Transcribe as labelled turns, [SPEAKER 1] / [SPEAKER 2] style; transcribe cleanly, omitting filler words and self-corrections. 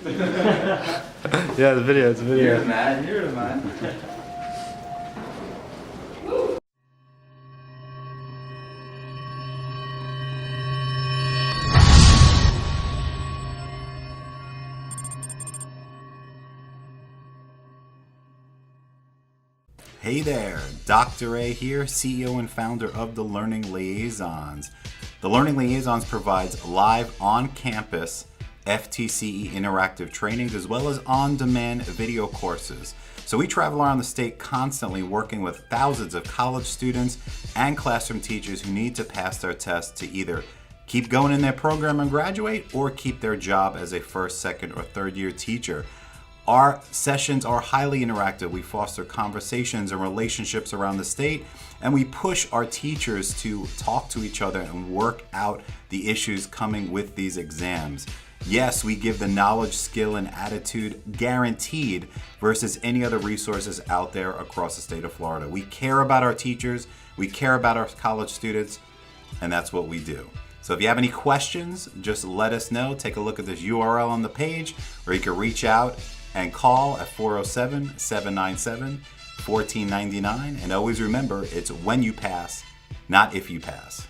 [SPEAKER 1] Yeah, the video, it's a video.
[SPEAKER 2] You're the man, you're the man.
[SPEAKER 3] Hey there, Dr. A here, CEO and founder of the Learning Liaisons. The Learning Liaisons provides live on-campus FTCE interactive trainings as well as on-demand video courses. So we travel around the state constantly working with thousands of college students and classroom teachers who need to pass their tests to either keep going in their program and graduate or keep their job as a first, second, or third year teacher. Our sessions are highly interactive. We foster conversations and relationships around the state, and we push our teachers to talk to each other and work out the issues coming with these exams. Yes, we give the knowledge, skill, and attitude guaranteed versus any other resources out there across the state of Florida. We care about our teachers, we care about our college students, and that's what we do. So if you have any questions, just let us know. Take a look at this URL on the page, or you can reach out and call at 407-797-1499. And always remember, it's when you pass, not if you pass.